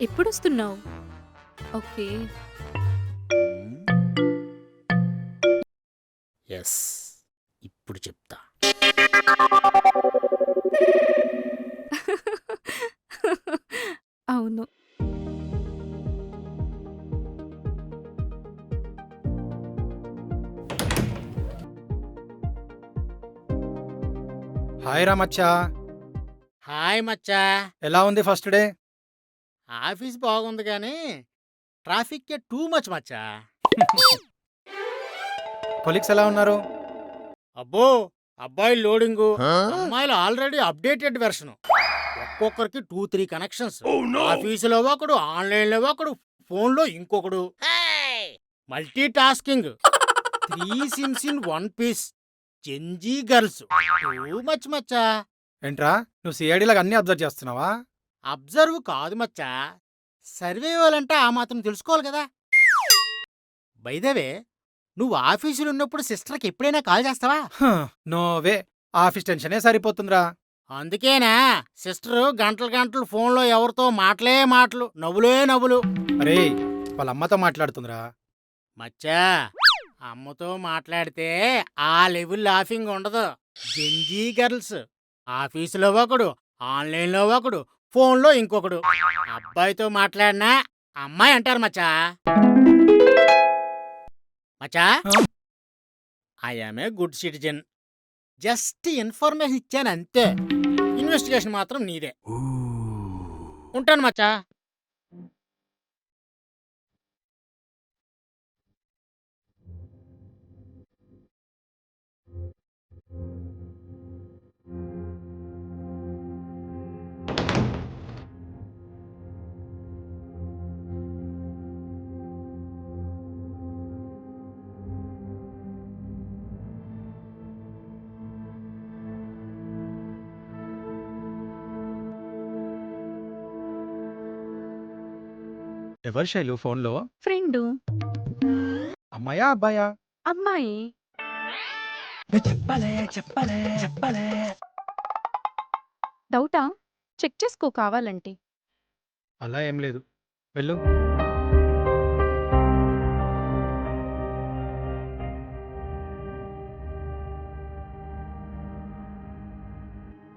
ఎప్పుడొస్తున్నావు? Okay. Yes, ఇప్పుడు చెప్తా. అవును. హాయ్ రామచ్చా, హాయ్ మచ్చా. ఎలా ఉంది ఫస్ట్ డే? ఆఫీస్ బాగుంది కానీ ట్రాఫిక్ టూ మచ్ మచ్చా. కొలీగ్స్ ఎలా ఉన్నారు? అబ్బో, అబ్బాయిలు లోడింగు, అమ్మాయిలు ఆల్రెడీ అప్డేటెడ్ వెర్షన్. ఒక్కొక్కరికి 2-3 కనెక్షన్స్. ఆఫీసులో ఒకడు, ఆన్లైన్లో ఒకడు, ఫోన్లో ఇంకొకడు. Multitasking, 3 sims in 1 piece. Gen Z girls, too much మచ్చా. ఏంట్రా, నువ్వు సిఐడి లాగా అన్ని అబ్జర్వ్ చేస్తున్నావా? అబ్జర్వ్ కాదు మచ్చా, సర్వే వాళ్ళంటే ఆ మాత్రం తెలుసుకోవాలి కదా. బైదవే, నువ్వు ఆఫీసులో ఉన్నప్పుడు సిస్టర్కి ఎప్పుడైనా కాల్ చేస్తావా? నోవే, ఆఫీస్ టెన్షనే సరిపోతుందిరా. అందుకేనా సిస్టరు గంటలు గంటలు ఫోన్లో ఎవరితో మాటలే మాటలు, నవ్వులే నవ్వులు. అరే, వాళ్ళ అమ్మతో మాట్లాడుతుందిరా. మచ్చా, అమ్మతో మాట్లాడితే ఆ లెవెల్ లాఫింగ్ ఉండదు. జెంజీ గర్ల్స్, ఆఫీసులో ఒకడు, ఆన్లైన్లో ఒకడు, ఫోన్లో ఇంకొకడు. అబ్బాయితో మాట్లాడినా అమ్మాయి అంటారు మచ్చా. మచ్చా, I'm a good citizen. Just information ఇచ్చాను అంతే. ఇన్వెస్టిగేషన్ మాత్రం నీదే. ఉంటాను మచ్చా. ఎవరు శైలు ఫోన్లో? ఫ్రెండు. అమ్మాయా అబ్బాయా? అమ్మాయి. డౌటా? చెక్ చేసుకో కావాలంటే. అలా ఏం లేదు, వెళ్ళు.